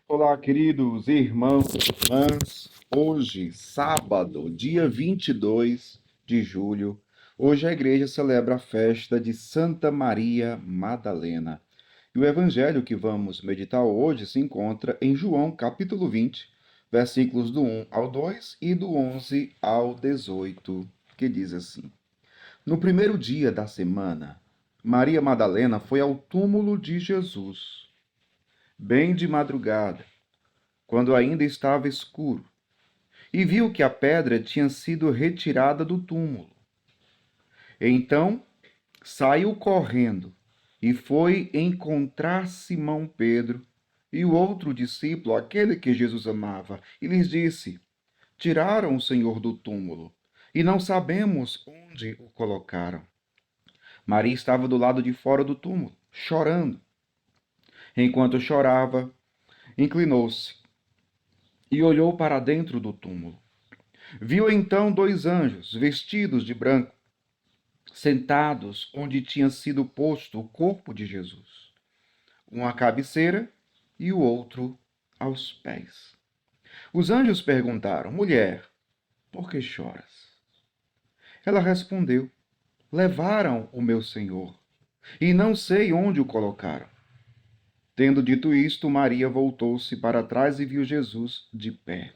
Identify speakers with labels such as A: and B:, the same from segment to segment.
A: Olá, queridos irmãos e irmãs. Hoje, sábado, dia 22 de julho, hoje a igreja celebra a festa de Santa Maria Madalena. E o evangelho que vamos meditar hoje se encontra em João, capítulo 20, versículos do 1 ao 2 e do 11 ao 18, que diz assim: No primeiro dia da semana, Maria Madalena foi ao túmulo de Jesus, bem de madrugada, quando ainda estava escuro, e viu que a pedra tinha sido retirada do túmulo. Então saiu correndo e foi encontrar Simão Pedro e o outro discípulo, aquele que Jesus amava, e lhes disse: Tiraram o Senhor do túmulo e não sabemos onde o colocaram. Maria estava do lado de fora do túmulo, chorando. Enquanto chorava, inclinou-se e olhou para dentro do túmulo. Viu então dois anjos, vestidos de branco, sentados onde tinha sido posto o corpo de Jesus, um à cabeceira e o outro aos pés. Os anjos perguntaram: Mulher, por que choras? Ela respondeu: Levaram o meu Senhor, e não sei onde o colocaram. Tendo dito isto, Maria voltou-se para trás e viu Jesus de pé,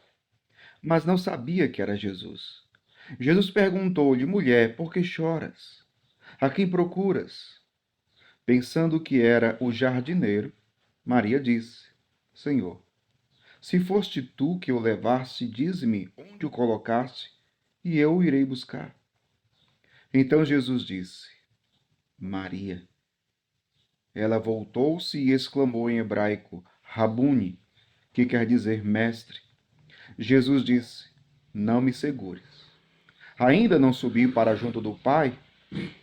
A: mas não sabia que era Jesus. Jesus perguntou-lhe: Mulher, por que choras? A quem procuras? Pensando que era o jardineiro, Maria disse: Senhor, se foste tu que o levaste, dize-me onde o colocaste, e eu o irei buscar. Então Jesus disse: Maria. Ela voltou-se e exclamou em hebraico: Rabuni, que quer dizer mestre. Jesus disse: Não me segures. Ainda não subi para junto do Pai,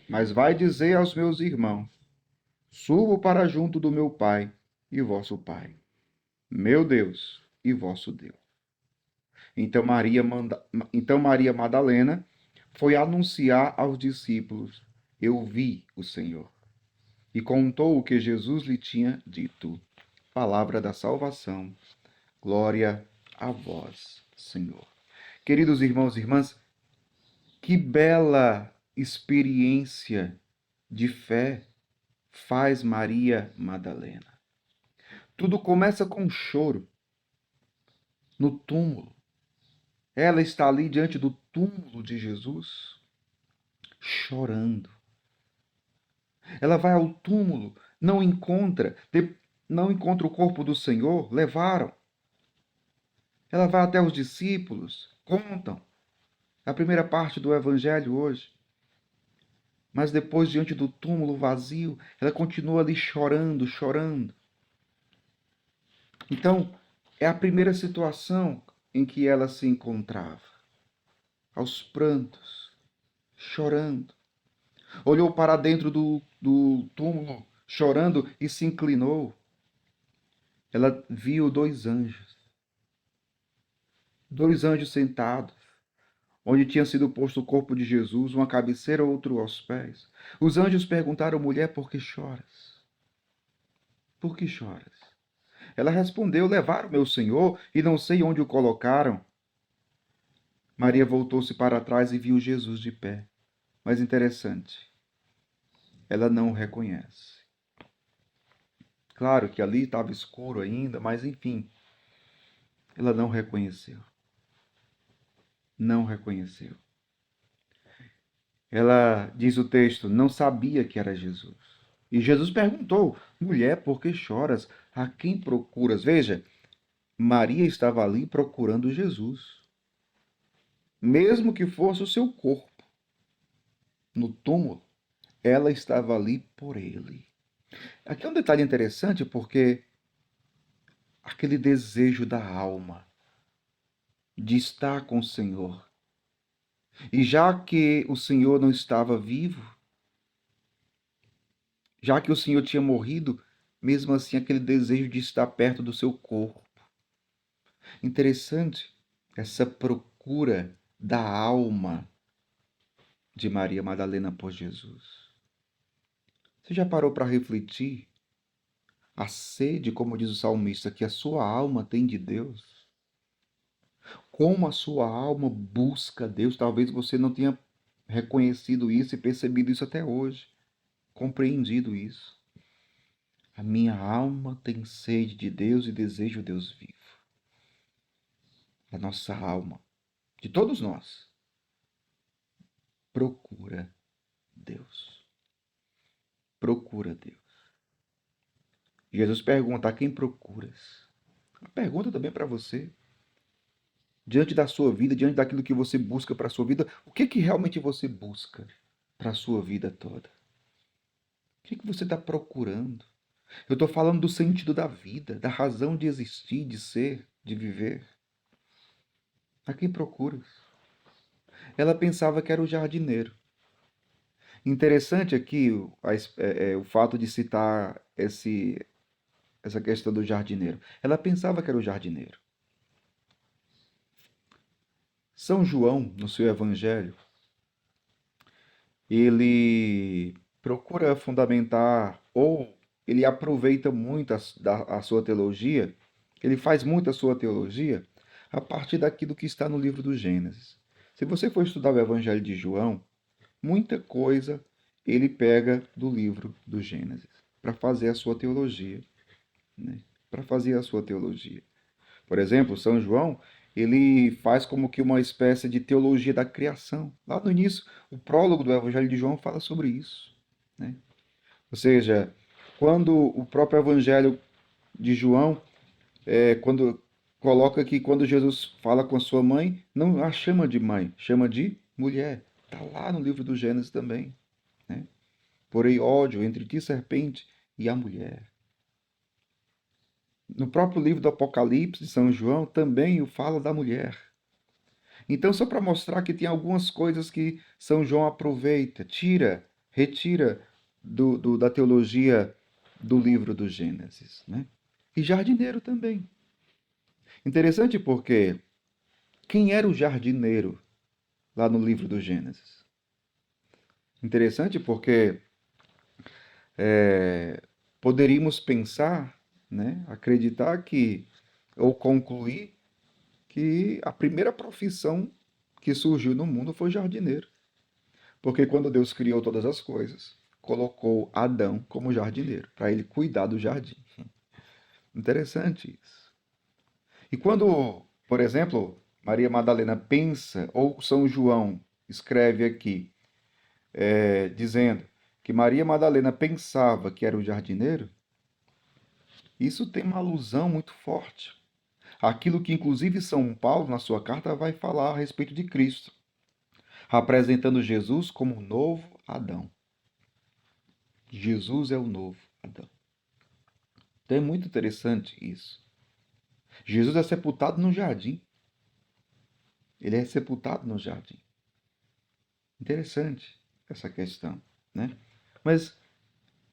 A: mas vai dizer aos meus irmãos: Subo para junto do meu Pai e vosso Pai, meu Deus e vosso Deus. Então Maria Madalena foi anunciar aos discípulos: Eu vi o Senhor. E contou o que Jesus lhe tinha dito. Palavra da salvação. Glória a vós, Senhor. Queridos irmãos e irmãs, que bela experiência de fé faz Maria Madalena. Tudo começa com um choro no túmulo. Ela está ali diante do túmulo de Jesus, chorando. Ela vai ao túmulo, não encontra o corpo do Senhor, levaram. Ela vai até os discípulos, contam a primeira parte do evangelho hoje. Mas depois, diante do túmulo vazio, ela continua ali chorando, chorando. Então, é a primeira situação em que ela se encontrava, aos prantos, chorando. Olhou para dentro do túmulo, chorando, e se inclinou. Ela viu dois anjos sentados, onde tinha sido posto o corpo de Jesus, um à cabeceira, outro aos pés. Os anjos perguntaram: Mulher, por que choras? Por que choras? Ela respondeu: Levaram meu Senhor e não sei onde o colocaram. Maria voltou-se para trás e viu Jesus de pé. Mas interessante, ela não o reconhece. Claro que ali estava escuro ainda, mas enfim, ela não reconheceu. Não reconheceu. Ela, diz o texto, não sabia que era Jesus. E Jesus perguntou: Mulher, por que choras? A quem procuras? Veja, Maria estava ali procurando Jesus, mesmo que fosse o seu corpo no túmulo. Ela estava ali por ele. Aqui é um detalhe interessante porque aquele desejo da alma de estar com o Senhor. E já que o Senhor não estava vivo, já que o Senhor tinha morrido, mesmo assim aquele desejo de estar perto do seu corpo. Interessante essa procura da alma de Maria Madalena por Jesus. Você já parou para refletir a sede, como diz o salmista, que a sua alma tem de Deus, como a sua alma busca Deus, talvez você não tenha reconhecido isso e percebido isso até hoje, compreendido isso. A minha alma tem sede de Deus e deseja o Deus vivo. A nossa alma, de todos nós, procura Deus. Procura Deus. Jesus pergunta: a quem procuras? A pergunta também para você. Diante da sua vida, diante daquilo que você busca para a sua vida, o que realmente você busca para a sua vida toda? O que você está procurando? Eu estou falando do sentido da vida, da razão de existir, de ser, de viver. A quem procuras? Ela pensava que era o jardineiro. Interessante aqui o fato de citar essa questão do jardineiro. Ela pensava que era o jardineiro. São João, no seu evangelho, ele procura fundamentar, ou ele aproveita muito a sua teologia, ele faz muito a sua teologia a partir daquilo que está no livro do Gênesis. Se você for estudar o evangelho de João, muita coisa ele pega do livro do Gênesis para fazer a sua teologia, né? Para fazer a sua teologia. Por exemplo, São João, ele faz como que uma espécie de teologia da criação. Lá no início, o prólogo do Evangelho de João fala sobre isso, né? Ou seja, quando o próprio Evangelho de João, quando coloca que quando Jesus fala com a sua mãe, não a chama de mãe, chama de mulher. Está lá no livro do Gênesis também, né? Porém ódio entre ti, serpente, e a mulher. No próprio livro do Apocalipse de São João também o fala da mulher. Então, só para mostrar que tem algumas coisas que São João aproveita, retira da teologia do livro do Gênesis, né? E jardineiro também. Interessante porque quem era o jardineiro lá no livro do Gênesis? Interessante porque poderíamos pensar, né, acreditar que, ou concluir que a primeira profissão que surgiu no mundo foi jardineiro. Porque quando Deus criou todas as coisas, colocou Adão como jardineiro, para ele cuidar do jardim. Interessante isso. E quando, por exemplo, Maria Madalena pensa, ou São João escreve aqui, dizendo que Maria Madalena pensava que era o jardineiro, isso tem uma alusão muito forte. Aquilo que, inclusive, São Paulo, na sua carta, vai falar a respeito de Cristo, apresentando Jesus como o novo Adão. Jesus é o novo Adão. Então é muito interessante isso. Jesus é sepultado no jardim. Ele é sepultado no jardim. Interessante essa questão, né? Mas,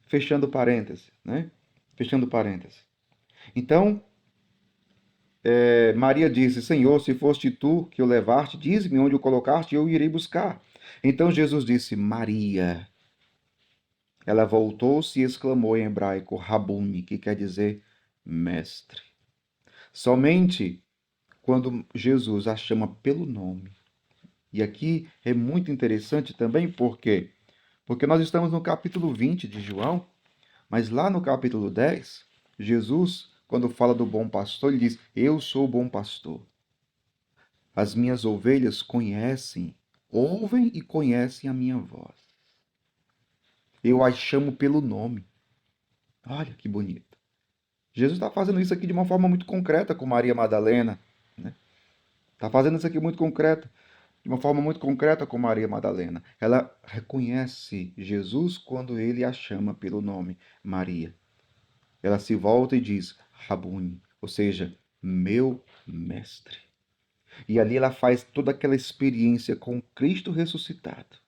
A: fechando parêntese, né? Fechando parêntese. Então, Maria disse: Senhor, se foste tu que o levaste, dize-me onde o colocaste e eu irei buscar. Então Jesus disse: Maria. Ela voltou-se e exclamou em hebraico, Rabuni, que quer dizer mestre. Somente quando Jesus a chama pelo nome. E aqui é muito interessante também, porque nós estamos no capítulo 20 de João, mas lá no capítulo 10, Jesus, quando fala do bom pastor, ele diz: Eu sou o bom pastor. As minhas ovelhas conhecem, ouvem e conhecem a minha voz. Eu as chamo pelo nome. Olha que bonito. Jesus está fazendo isso aqui de uma forma muito concreta com Maria Madalena, né? Está fazendo isso aqui muito concreto, de uma forma muito concreta com Maria Madalena. Ela reconhece Jesus quando ele a chama pelo nome, Maria. Ela se volta e diz, Rabuni, ou seja, meu mestre. E ali ela faz toda aquela experiência com Cristo ressuscitado.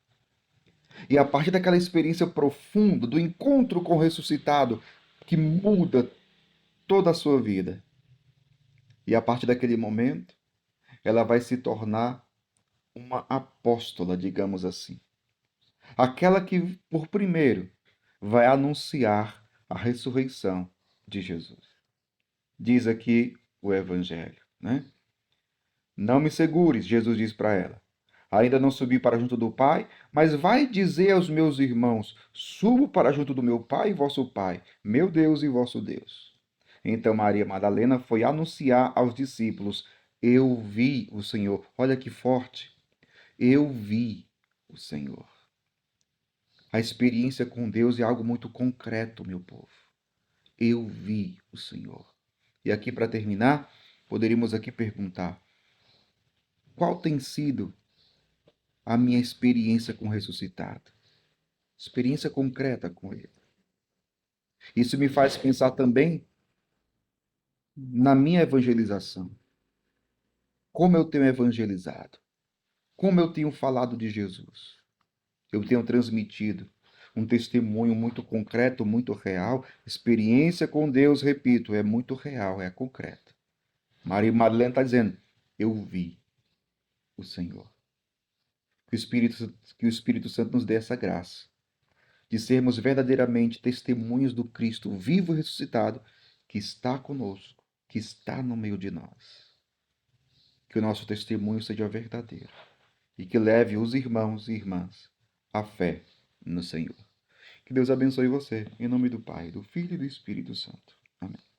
A: E a partir daquela experiência profunda, do encontro com o ressuscitado, que muda toda a sua vida. E a partir daquele momento, ela vai se tornar uma apóstola, digamos assim. Aquela que, por primeiro, vai anunciar a ressurreição de Jesus. Diz aqui o Evangelho, né? Não me segures, Jesus diz para ela. Ainda não subi para junto do Pai, mas vai dizer aos meus irmãos: subo para junto do meu Pai e vosso Pai, meu Deus e vosso Deus. Então Maria Madalena foi anunciar aos discípulos: eu vi o Senhor. Olha que forte. Eu vi o Senhor. A experiência com Deus é algo muito concreto, meu povo. Eu vi o Senhor. E aqui, para terminar, poderíamos aqui perguntar: qual tem sido a minha experiência com o ressuscitado? Experiência concreta com ele. Isso me faz pensar também na minha evangelização. Como eu tenho evangelizado? Como eu tenho falado de Jesus? Eu tenho transmitido um testemunho muito concreto, muito real. Experiência com Deus, repito, é muito real, é concreta. Maria Madalena está dizendo: eu vi o Senhor. Que o Espírito Santo nos dê essa graça de sermos verdadeiramente testemunhos do Cristo vivo e ressuscitado que está conosco, que está no meio de nós. Que o nosso testemunho seja verdadeiro e que leve os irmãos e irmãs à fé no Senhor. Que Deus abençoe você, em nome do Pai, do Filho e do Espírito Santo. Amém.